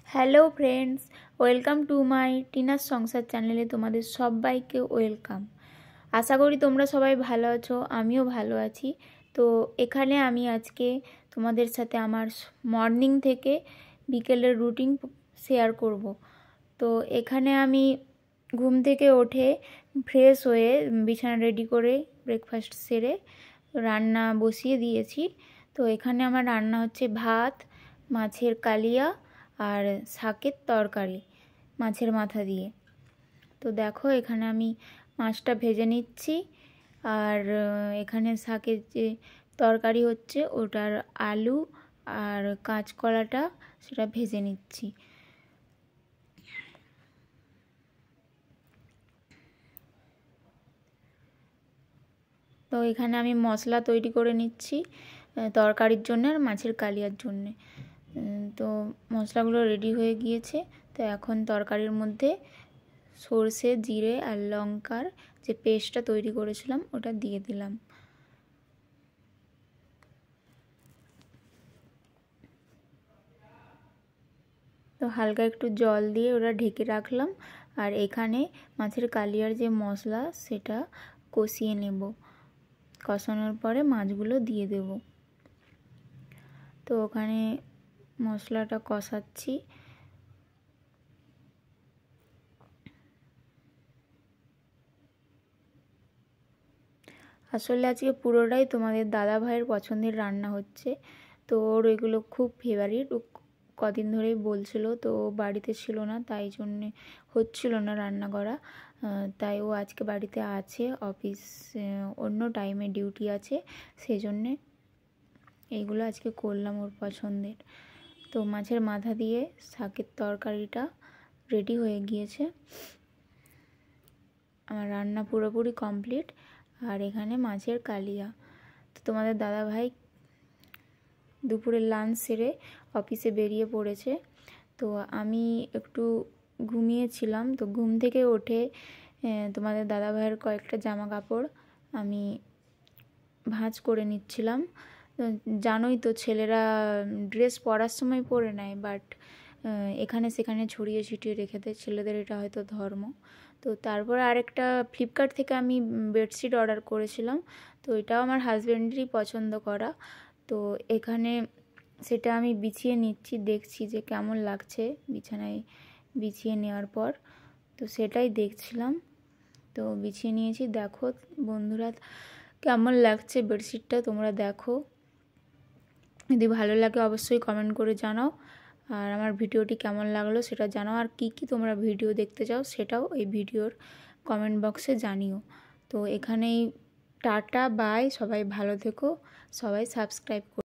Hello friends, welcome to my টিনার সংসার চ্যানেলে তোমাদের সবাইকে ওয়েলকাম। আশা করি তোমরা সবাই ভালো আছো, আমিও ভালো আছি। তো এখানে আমি আজকে তোমাদের সাথে আমার মর্নিং থেকে বিকেলের রুটিন শেয়ার করব। তো এখানে আমি ঘুম থেকে উঠে ফ্রেশ হয়ে বিছানা রেডি করে ব্রেকফাস্ট সেরে রান্না বসিয়ে দিয়েছি। তো এখানে আমার রান্না হচ্ছে ভাত, মাছের কালিয়া আর শাকের তরকারি মাছের মাথা দিয়ে। তো দেখো এখানে আমি মাছটা ভেজে নিচ্ছি, আর এখানে শাকের যে তরকারি হচ্ছে ওটার আলু আর কাঁচকলাটা সেটা ভেজে নিচ্ছি। তো এখানে আমি মশলা তৈরি করে নিচ্ছি তরকারির জন্য আর মাছের কালিয়ার জন্যে। তো মশলাগুলো রেডি হয়ে গিয়েছে। তো এখন তরকারির মধ্যে সর্ষে, জিরে আর লঙ্কার যে পেস্টটা তৈরি করেছিলাম ওটা দিয়ে দিলাম। তো হালকা একটু জল দিয়ে ওটা ঢেকে রাখলাম, আর এখানে মাছের কালিয়ার যে মশলা সেটা কষিয়ে নেব। কষানোর পরে মাছগুলো দিয়ে দেব। তো ওখানে মশলাটা কষাচ্ছি। আসলে আজকে পুরোটাই তোমাদের দাদা ভাইয়ের পছন্দের রান্না হচ্ছে। তো ওর এগুলো খুব ফেভারিট, কদিন ধরেই বলছিল। তো বাড়িতে ছিল না, তাই জন্যে হচ্ছিল না রান্না করা। তাই ও আজকে বাড়িতে আছে, অফিস অন্য টাইমে ডিউটি আছে, সেই জন্যে এইগুলো আজকে করলাম ওর পছন্দের। তো মাছের মাথা দিয়ে শাকের তরকারিটা রেডি হয়ে গিয়েছে। আমার রান্না পুরোপুরি কমপ্লিট। আর এখানে মাছের কালিয়া। তো তোমাদের দাদা ভাই দুপুরের লাঞ্চ সেরে অফিসে বেরিয়ে পড়েছে। তো আমি একটু ঘুমিয়েছিলাম। তো ঘুম থেকে উঠে তোমাদের দাদা ভাইয়ের কয়েকটা জামা কাপড় আমি ভাঁজ করে নিচ্ছিলাম। জানোই তো ছেলেরা ড্রেস পরার সময় পরে নেয়, বাট এখানে সেখানে ছড়িয়ে ছিটিয়ে রেখে দেয়, ছেলেদের এটা হয়তো ধর্ম। তো তারপরে আরেকটা ফ্লিপকার্ট থেকে আমি বেডশিট অর্ডার করেছিলাম। তো এটাও আমার হাজব্যান্ডেরই পছন্দ করা। তো এখানে সেটা আমি বিছিয়ে নিচ্ছি, দেখছি যে কেমন লাগছে বিছানায় বিছিয়ে নেওয়ার পর। তো সেটাই দেখছিলাম। তো বিছিয়ে নিয়েছি, দেখো বন্ধুরা কেমন লাগছে বেডশিটটা, তোমরা দেখো। যদি ভালো লাগে অবশ্যই কমেন্ট করে জানাও, আর আমার ভিডিওটি কেমন লাগলো সেটা জানাও। আর কি কি তোমরা ভিডিও দেখতে চাও সেটাও এই ভিডিওর কমেন্ট বক্সে জানিও। তো এখানেই টাটা বাই, সবাই ভালো থেকো, সবাই সাবস্ক্রাইব করো।